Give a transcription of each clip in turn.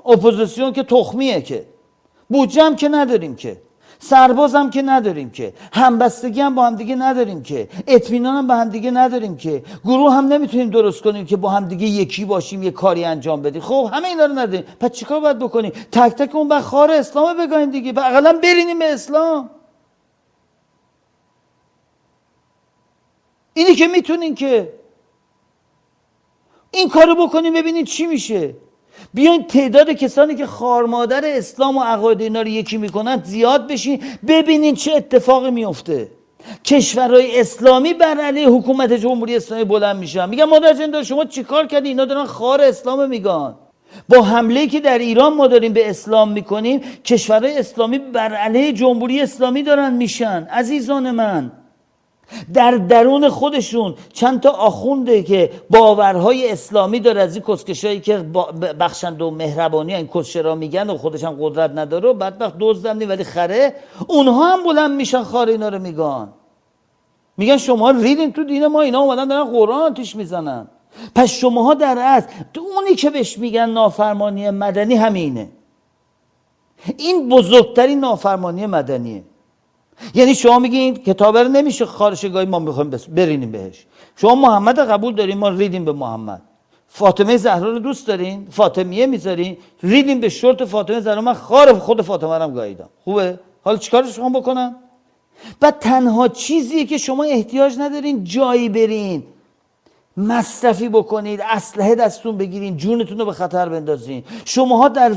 اپوزیسیون که تخمیه، که بودجه هم که نداریم، که سرباز هم که نداریم، که همبستگی هم با هم دیگه نداریم، که اطمینان هم با هم دیگه نداریم، که گروه هم نمیتونیم درست کنیم که با هم دیگه یکی باشیم یه کاری انجام بدیم. خب همه اینا رو نداریم، پس چیکار باید بکنیم؟ تک تک اون خار اسلام بگاین دیگه، حداقل برینیم به اسلام. اینی که میتونین که این کارو بکنیم ببینید چی میشه. بیاین تعداد کسانی که خارمادر اسلام و عقاید اینا رو یکی میکنن زیاد بشین، ببینین چه اتفاقی میفته. کشورهای اسلامی بر علیه حکومت جمهوری اسلامی بلند میشن، میگن مادر جنده شما چیکار کردی؟ اینا دارن خار اسلام میگن. با حمله که در ایران ما داریم به اسلام میکنیم، کشورهای اسلامی بر علیه جمهوری اسلامی دارن میشن. عزیزان من، در درون خودشون چند تا آخونده که باورهای اسلامی داره، از این کسکشایی که بخشنده و مهربانی این کسشرا میگن و خودش هم قدرت نداره و بدبخت دزدم نی ولی خره، اونها هم بلند میشن خار اینا رو میگن شما ریدین تو دین ما، اینا اومدن دارن قرآن آتیش میزنن. پس شماها در اصل تو اونی که بهش میگن نافرمانی مدنی همینه. این بزرگترین نافرمانی مدنیه. یعنی شما میگین کتاب رو نمیشه خارشگاهی ما میخوایم برینیم بهش. شما محمد قبول دارین، ما ریدیم به محمد. فاطمه زهرا رو دوست دارین، فاطمیه میذارین، ریدیم به شورت فاطمه زهرا. من خار خود فاطمه رو گاییدم. خوبه؟ حالا چیکارش میخوام بکنم؟ بعد تنها چیزیه که شما احتیاج ندارین جایی برین مصرفی بکنید، اسلحه دستون بگیرین، جونتون رو به خطر بندازین. شماها در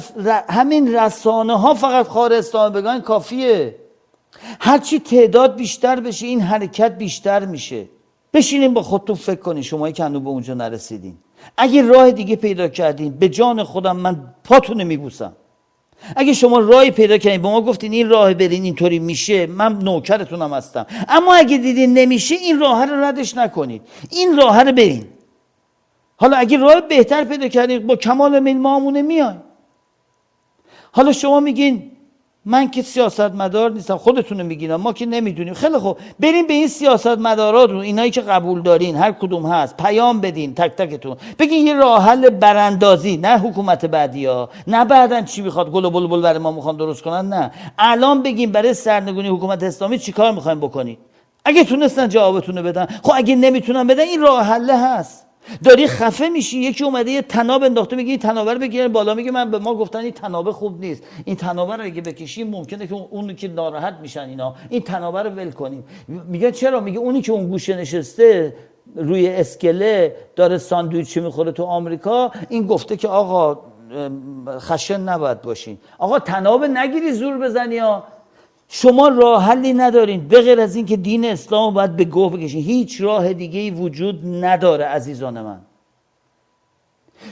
همین رسانه ها فقط خار اسلام بگن کافیه. هرچی تعداد بیشتر بشه این حرکت بیشتر میشه. بشینین با خودتون فکر کنین، شمایی که هنوز به اونجا نرسیدین. اگه راه دیگه پیدا کردین، به جان خودم من پاتون میبوسم. اگه شما راهی پیدا کردین، به ما گفتین این راه برین اینطوری میشه، من نوکرتونم هستم. اما اگه دیدین نمیشه، این راه رو ردش نکنید، این راه رو برین. حالا اگه راه بهتر پیدا کردین، با کمال میل معمونه میاین. حالا شما میگین من که سیاستمدار نیستم، خودتون میگین، ما که نمیدونیم. خیلی خوب، برین به این سیاستمداراتون، اینایی که قبول دارین، هر کدوم هست، پیام بدین تک تکتون، بگین یه راه حل براندازی، نه حکومت بعدیا، نه بعدن چی میخواد گل و بلبل برای ما میخوان درست کنن، نه الان بگین برای سرنگونی حکومت اسلامی چیکار میخواین بکنید. اگه تونستن جوابتون رو بدن، خب اگه نمیتونن بدن، این راه حل هست. داری خفه میشی، یکی اومده یه طناب انداخته، میگه این طنابه رو بگیر بالا، میگه من به ما گفتن این طنابه خوب نیست، این طنابه رو اگه بکشیم ممکنه که اون که ناراحت میشن اینا، این طنابه رو ول کنیم. میگه چرا؟ میگه اونی که اون گوشه نشسته روی اسکله داره ساندویچ میخوره تو آمریکا، این گفته که آقا خشن نباید باشین. آقا طنابه نگیری زور بزنی ها. شما راه حلی ندارین به غیر از این که دین اسلام باید به گوه بکشین. هیچ راه دیگه‌ای وجود نداره عزیزان من.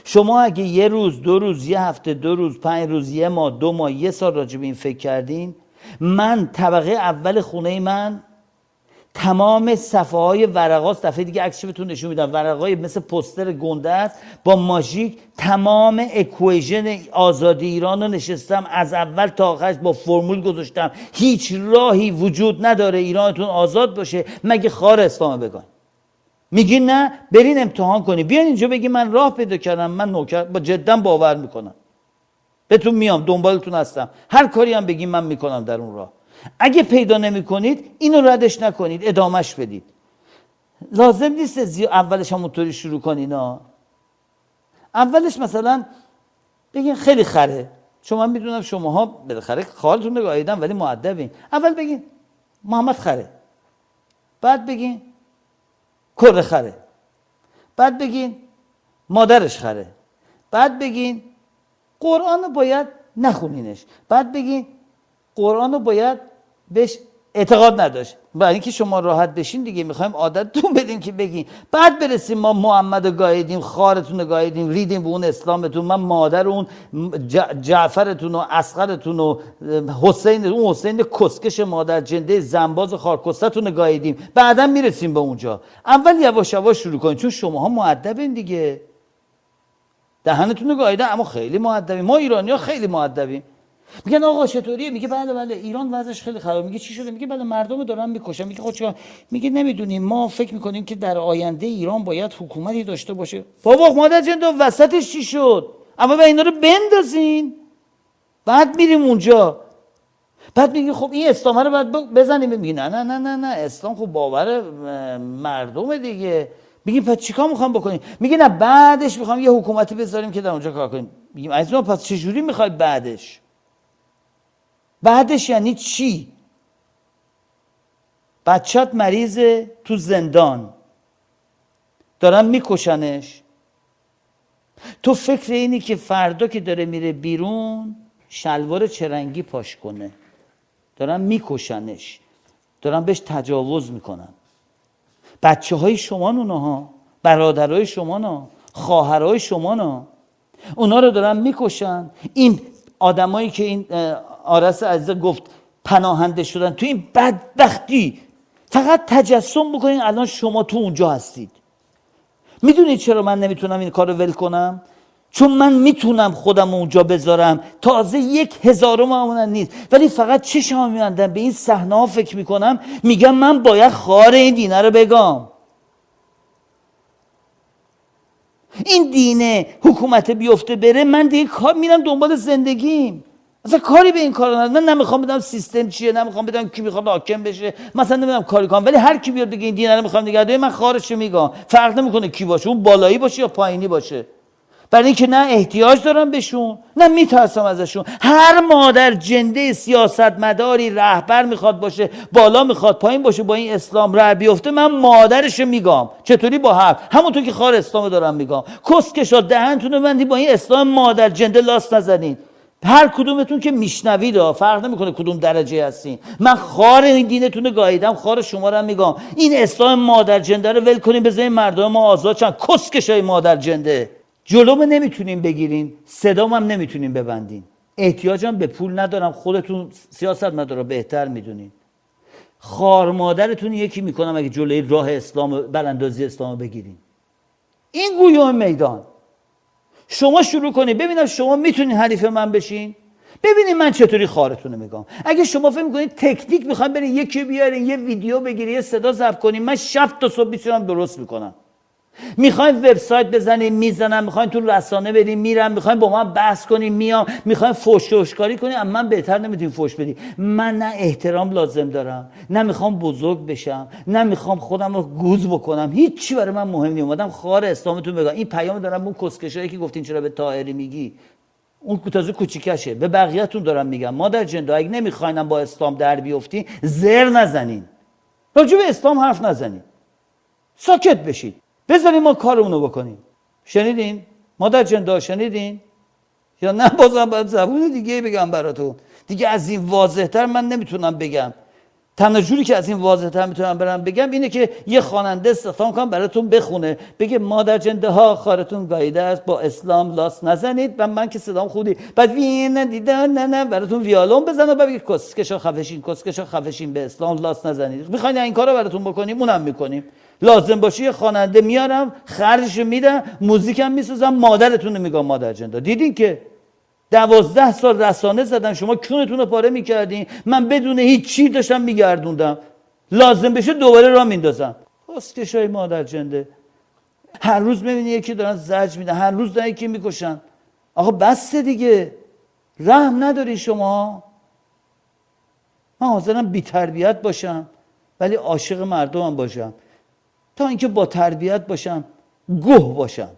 شما اگه یه روز، 2 روز، یه هفته، 2 روز، 5 روز، یه ماه، 2 ماه، یه سال راجع به این فکر کردین، من طبقه اول خونه من تمام صفحه های ورقاست، دفعه دیگه عکسش بهتون نشون میدم، ورقای مثل پوستر گنده است با ماژیک، تمام اکویژن آزادی ایران رو نشستم از اول تا آخرش با فرمول گذاشتم. هیچ راهی وجود نداره ایرانتون آزاد باشه مگه خار اسلام بگن. میگین نه، برین امتحان کنین، بیان اینجا بگین من راه پیدا کردم، من نوکر با جدا باور میکنم، بهتون میام، دنبالتون هستم، هر کاری هم بگین من میکنم در اون راه. اگه پیدا نمی کنید اینو ردش نکنید، ادامش بدید. لازم نیست اولش همونطوری شروع کنین ها. اولش مثلا بگین خیلی خره، چون من میدونم شماها بالاخره خالتون رو گاییدن ولی مؤدبین. اول بگین محمد خره، بعد بگین کره خره، بعد بگین مادرش خره، بعد بگین قرآن رو باید نخونینش، بعد بگین قرآن رو باید بهش اعتقاد نداشت. برای اینکه شما راحت بشین دیگه، میخوایم عادتتون بدیم که بگین. بعد برسیم ما محمد رو گاییدیم، خارتون رو گاییدیم، ریدیم به اون اسلامتون، من مادر اون جعفرتون و اصغرتون و حسین، اون حسین کسکش مادر جنده زنباز خارکستتون رو گاییدیم، بعدا میرسیم به اونجا. اول یواش یواش شروع کنید، چون شماها مؤدبین دیگه. دهنتون رو گاییدن اما خیلی مؤدبین. ما ایرانی‌ها خیلی مؤدبیم. میگن آقا چطوریه؟ میگه بله ایران وضعش خیلی خرابه. میگه چی شده؟ میگه بله مردم دارن میکشن. میگه خب چرا؟ میگه نمیدونیم، ما فکر میکنیم که در آینده ایران باید حکومتی داشته باشه. بابا مادر جنده وسطش چی شد؟ اما به اینا رو بندازین، بعد میریم اونجا. بعد میگی خب این اسلام رو باید بزنیم. میگی نه نه نه نه نه، اسلام خب باور مردم دیگه. میگیم پس چیکار میخوام بکنیم؟ میگی نه بعدش میخوام یه حکومتی بذاریم که در اونجا کار کنیم. میگیم عزیزم پس چجوری میخوای بعدش؟ بعدش یعنی چی؟ بچت مریضه تو زندان، دارن میکشنش، تو فکر اینی که فردا که داره میره بیرون شلوار چرنگی پاش کنه، دارن میکشنش، دارن بهش تجاوز میکنن. بچه های شما اونها، برادرای شما، خواهرای شما، اونا رو دارن میکشن. این آدمایی که این آرس عزیز گفت پناهنده شدن تو این بدبختی، فقط تجسم بکنین الان شما تو اونجا هستید. میدونید چرا من نمیتونم این کار رو ول کنم؟ چون من میتونم خودم اونجا بذارم، تازه 1/1000 اونم نیست، ولی فقط چشم میبندم به این صحنه ها فکر میکنم، میگم من باید خار این دینه رو بگم. این دینه حکومت بیفته بره، من دیگه کار میرم دنبال زندگیم، اصلا کاری به این کار ندارم. من نمیخوام بدم سیستم چیه، نمیخوام بدم کی میخواد حاکم بشه، مثلا نمیدونم کاری کنم، ولی هر کی بیاد بگه این دینه رو میخوام نگه دارم، من خارش میگم. فرق نمیکنه کی باشه، اون بالایی باشه یا پایینی باشه، برای اینکه نه احتیاج دارم بهشون نه میترسم ازشون. هر مادر جنده سیاستمداری رهبر میخواد باشه، بالا میخواد پایین باشه، با این اسلام راه بیفته، من مادرشو میگم. چطوری؟ با حق، همونطور که خار اسلامو دارم میگم. کسکشا دهنتون رو بندی، با این اسلام مادر جنده لاست نزنید. هر کدومتون که میشنوید، فرق نمیکنه کدوم درجه هستین، من خار این دینتون رو گاییدم، خار شما رو هم میگم. این اسلام مادر جنده رو ول کنین، بذارین مردم ما آزاد شن. کسکشای مادر جنده جلوم نمیتونین بگیرین، صدام هم نمیتونین ببندین. احتیاجم به پول ندارم، خودتون سیاستمدارا بهتر میدونین. خار مادرتون یکی میکنم اگه جلوی راه اسلام براندازی اسلام بگیرین. این گویای میدان شما شروع کنید، ببینم شما میتونین حریف من بشین، ببینید من چطوری خارتون رو میگم. اگه شما فکر میکنید تکنیک میخواین برین یکی بیارین یه ویدیو بگیرین یه صدا ضبط کنین، من شب تا صبح میتونم درست میکنم. میخواین وبسایت بزنین میزنم، میخواین تو رسانه برین میرم، میخواین با من بحث کنین میام، میخواین فحش کنین، اما من بهتر نمیتونین فحش بدین. من نه احترام لازم دارم، نه میخوام بزرگ بشم، نه میخوام خودم رو گوز بکنم، هیچی برای من مهم نیست. اومدم خار اسلامتون بگم. این پیام دارم اون کسکشایی که گفتین چرا به طاهری میگی، اون تازه کوچیکشه، به بقیه‌تون دارم میگم. مادر جنده اگه نمیخواینم با اسلام در بیافتین، زر نزنین، راجع به اسلام حرف نزنین، ساکت بشید، بذاریم ما کارونو بکنیم. شنیدین؟ مادر جنده شنیدین؟ یا نه بازم باید زبون دیگه بگم براتون؟ دیگه از این واضح‌تر من نمیتونم بگم. تنها جوری که از این واضح‌تر میتونم برام بگم اینه که یه خواننده استخدام کنم براتون بخونه، بگه مادر جنده ها خارتون گاییده است، با اسلام لاس نزنید. و من که صدام خودی بعد وین دیدن نه براتون ویالون بزنه و بگه کسکشا خفشین به اسلام لاس نزنید. میخواین این کارو براتون بکنیم، اونم میکنیم. لازم باشه یه خواننده میارم، خرجش میدم، موزیکم میسازم، مادرتون رو میگم مادر جنده. دیدین که 12 سال رسانه زدن، شما کونتون رو پاره میکردین، من بدون هیچ چی داشتم میگردوندم، لازم بشه دوباره راه میندازم. کسکشای مادر جنده. هر روز میبینی یکی دارن زجر میدن، هر روز دارن یکی میکشن. آقا بس دیگه، رحم نداری شما؟ من حاضرم بی تربیت باشم ولی عاشق مردمم باشم، تا اینکه با تربیت باشم، گوه باشم.